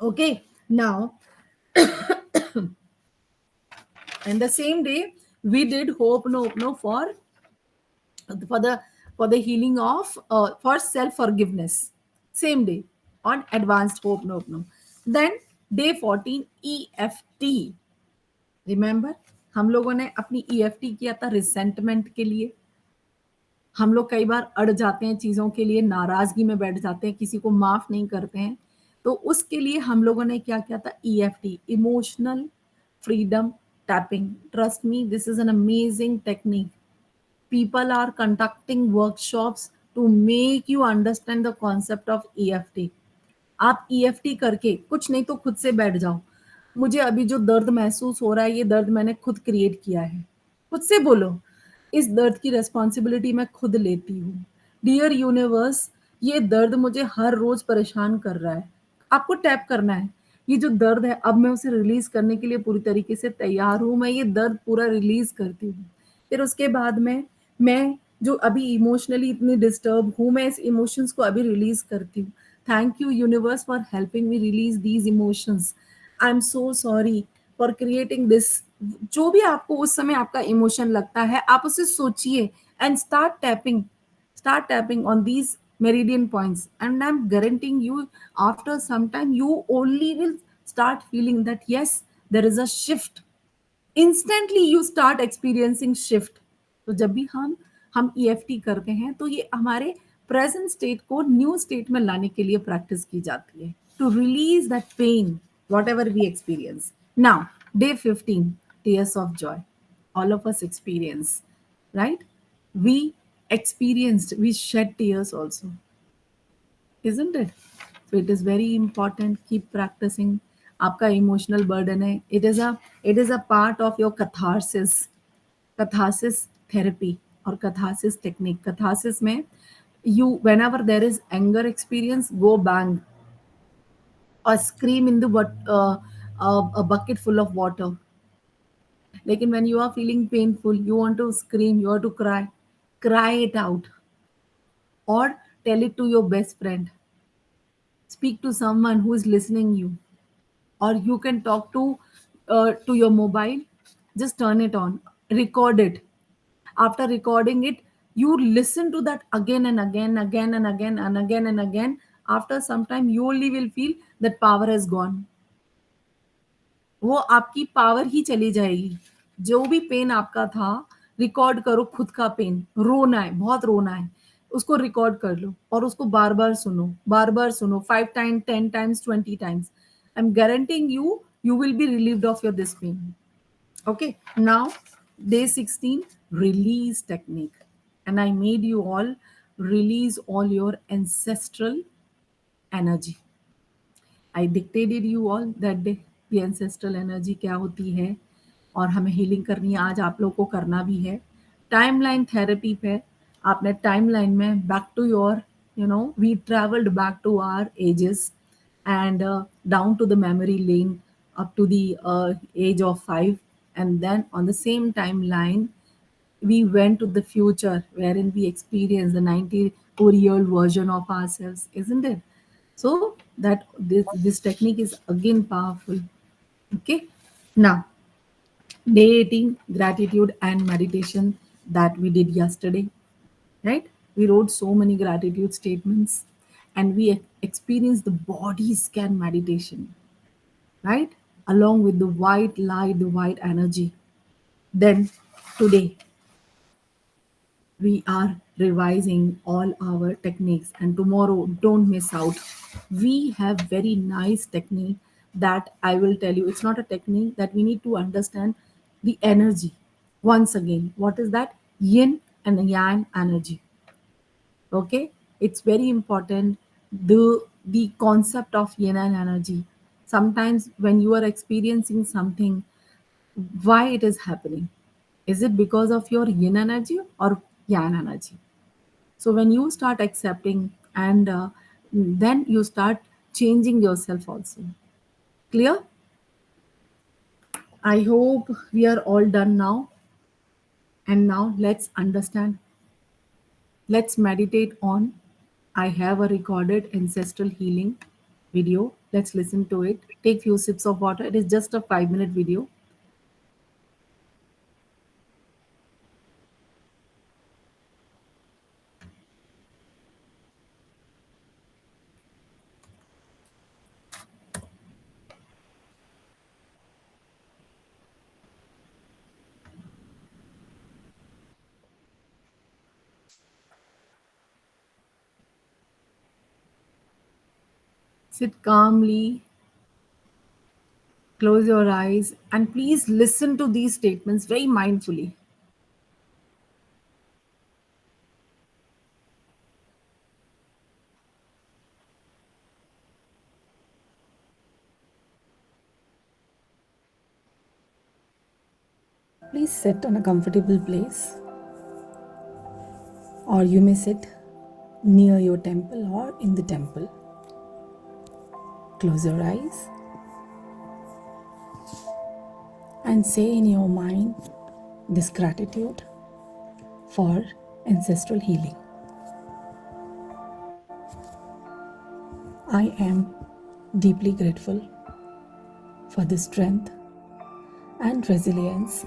Okay, now, and the same day, we did Hope No for the for the healing of for self forgiveness, same day on advanced hope no. Then day 14 EFT. Remember हम लोगों ने अपनी EFT किया था resentment के लिए. हम लोग कई बार अड़ जाते हैं चीज़ों के लिए, नाराज़गी में बैठ जाते हैं, किसी को माफ़ नहीं करते हैं. तो उसके लिए हम लोगों ने क्या किया था, EFT, emotional freedom tapping. Trust me, this is an amazing technique. People are conducting workshops to make you understand the concept of EFT. आप EFT करके कुछ नहीं तो खुद से बैठ जाओ. मुझे अभी जो दर्द महसूस हो रहा है, ये दर्द मैंने खुद क्रिएट किया है. खुद से बोलो, इस दर्द की रिस्पॉन्सिबिलिटी मैं खुद लेती हूँ. डियर यूनिवर्स, ये दर्द मुझे हर रोज परेशान कर रहा है. आपको टैप करना है. ये जो दर्द है, अब मैं उसे रिलीज करने के लिए पूरी तरीके से तैयार हूँ. मैं ये दर्द पूरा रिलीज करती हूँ. फिर उसके बाद में मैं जो अभी इमोशनली इतनी डिस्टर्ब हूँ, मैं इस इमोशंस को अभी रिलीज करती हूँ. Thank you universe for helping me release these emotions. I am so sorry for creating this. जो भी आपको उस समय आपका इमोशन लगता है, आप उसे सोचिए and start tapping on these meridian points, and I'm guaranteeing you after some time you only will start feeling that yes, there is a shift. Instantly you start experiencing shift. तो जब भी हम EFT करते हैं तो ये हमारे present state को न्यू स्टेट में लाने के लिए प्रैक्टिस की जाती है, to release that pain whatever we experience. Now day 15, tears of joy. All of us experience, right? We shed tears also, isn't it? So it is very important, keep practicing. आपका emotional burden है, it is a part of your catharsis therapy or catharsis technique. Catharsis में you, whenever there is anger experience, go bang or scream in the a bucket full of water. Like when you are feeling painful, you want to scream, you want to cry it out, or tell it to your best friend. Speak to someone who is listening you, or you can talk to your mobile. Just turn it on, record it. After recording it, you listen to that again and again, again and again and again and again. After some time, you only will feel that power has gone. वो आपकी power ही चली जाएगी. जो भी pen आपका था, record करो खुद का पेन. रोना है, बहुत रोना है, उसको रिकॉर्ड कर लो और उसको बार बार सुनो 5 time 10 times 20 times. I am guaranteeing you, you will be relieved of your this pain. Okay, now day 16, release technique. And I made you all release all your ancestral energy. I dictated you all that day the ancestral energy क्या होती है, और हमें healing करनी है. आज आप लोग को करना भी है. टाइमलाइन थेरेपी पे आपने टाइमलाइन में back to your, we travelled back to our ages and down to the memory lane up to the age of 5, and then on the same timeline we went to the future wherein we experienced the 94-year-old version of ourselves, isn't it? So that this technique is again powerful. Okay, now day 18, gratitude and meditation, that we did yesterday, right? We wrote so many gratitude statements, and we experienced the body scan meditation, right? Along with the white light, the white energy. Then today we are revising all our techniques, and tomorrow don't miss out. We have very nice technique that I will tell you. It's not a technique that we need to understand the energy. Once again, what is that? Yin and yang energy. Okay, it's very important, the concept of yin and energy. Sometimes when you are experiencing something, why it is happening? Is it because of your yin energy or yang energy? So when you start accepting, and then you start changing yourself also. Clear? I hope we are all done now. And now let's understand. Let's meditate on. I have a recorded ancestral healing video. Let's listen to it. Take few sips of water. It is just a 5-minute video. Sit calmly, close your eyes, and please listen to these statements very mindfully. Please sit on a comfortable place, or you may sit near your temple or in the temple. Close your eyes and say in your mind this gratitude for ancestral healing. I am deeply grateful for the strength and resilience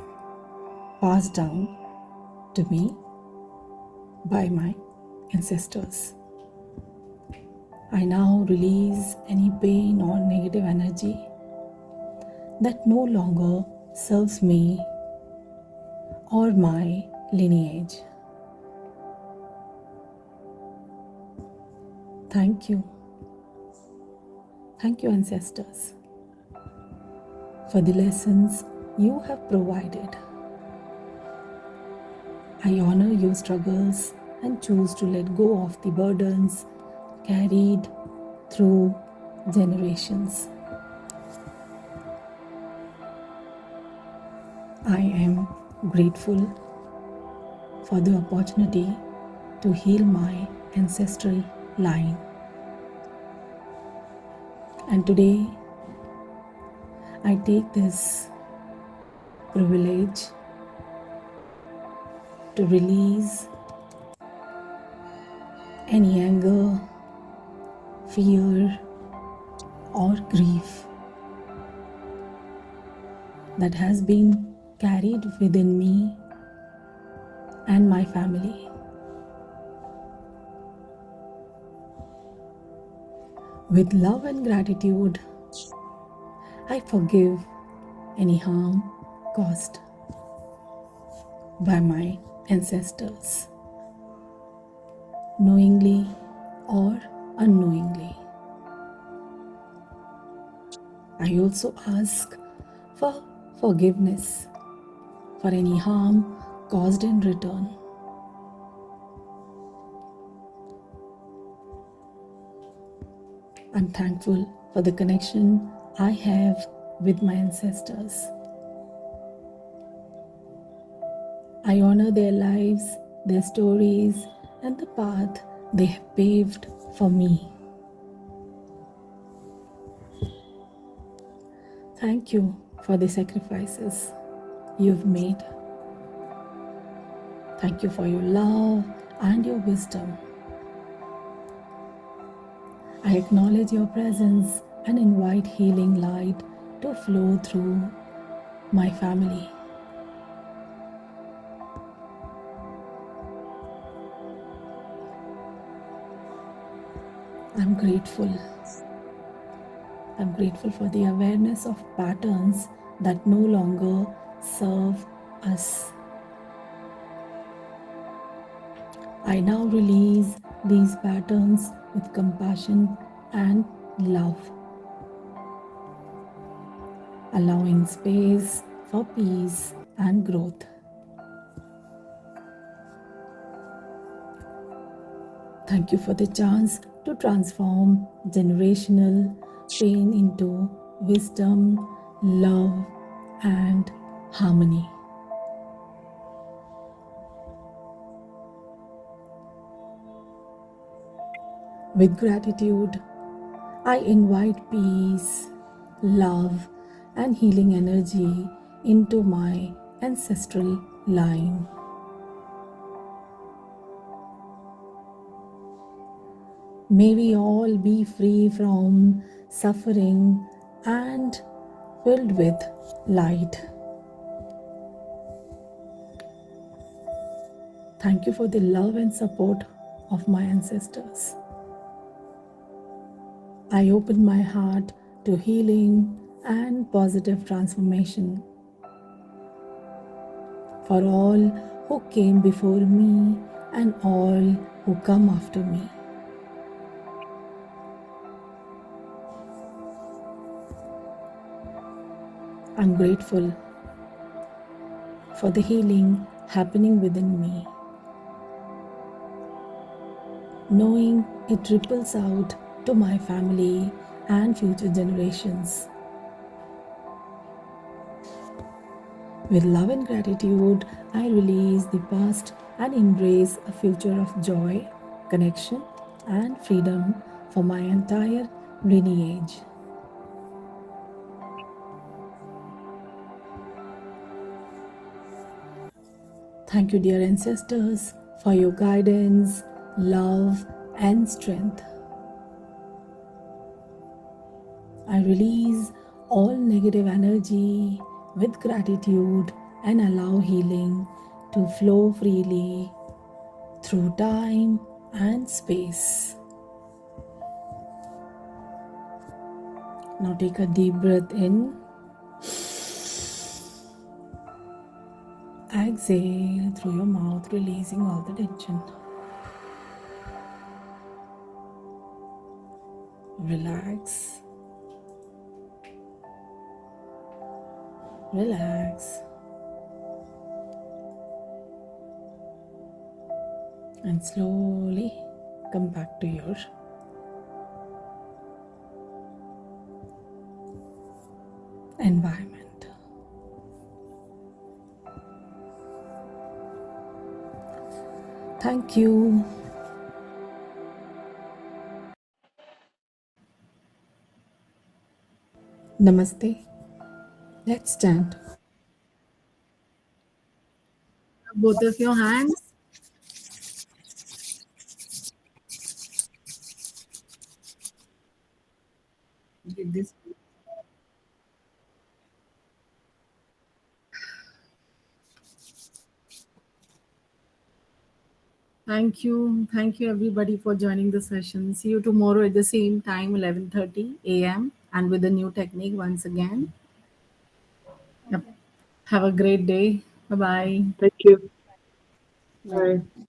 passed down to me by my ancestors. I now release any pain or negative energy that no longer serves me or my lineage. Thank you. Thank you, ancestors, for the lessons you have provided. I honor your struggles and choose to let go of the burdens carried through generations. I am grateful for the opportunity to heal my ancestral line. And today, I take this privilege to release any anger, fear, or grief that has been carried within me and my family. With love and gratitude, I forgive any harm caused by my ancestors, knowingly or unknowingly. I also ask for forgiveness for any harm caused in return. I'm thankful for the connection I have with my ancestors. I honor their lives, their stories, and the path they have paved for me. Thank you for the sacrifices you've made. Thank you for your love and your wisdom. I acknowledge your presence and invite healing light to flow through my family. I'm grateful. I'm grateful for the awareness of patterns that no longer serve us. I now release these patterns with compassion and love, allowing space for peace and growth. Thank you for the chance to transform generational pain into wisdom, love, and harmony. With gratitude, I invite peace, love, and healing energy into my ancestral line. May we all be free from suffering and filled with light. Thank you for the love and support of my ancestors. I open my heart to healing and positive transformation. For all who came before me and all who come after me. I'm grateful for the healing happening within me, knowing it ripples out to my family and future generations. With love and gratitude, I release the past and embrace a future of joy, connection, and freedom for my entire lineage. Thank you, dear ancestors, for your guidance, love, and strength. I release all negative energy with gratitude and allow healing to flow freely through time and space. Now take a deep breath in. Exhale through your mouth, releasing all the tension. Relax. Relax. And slowly come back to your environment. Thank you. Namaste. Let's stand. Both of your hands. Give this. Thank you. Thank you everybody for joining the session. See you tomorrow at the same time, 11:30 a.m. and with a new technique once again. Yep. Have a great day. Bye bye. Thank you. Bye. Bye.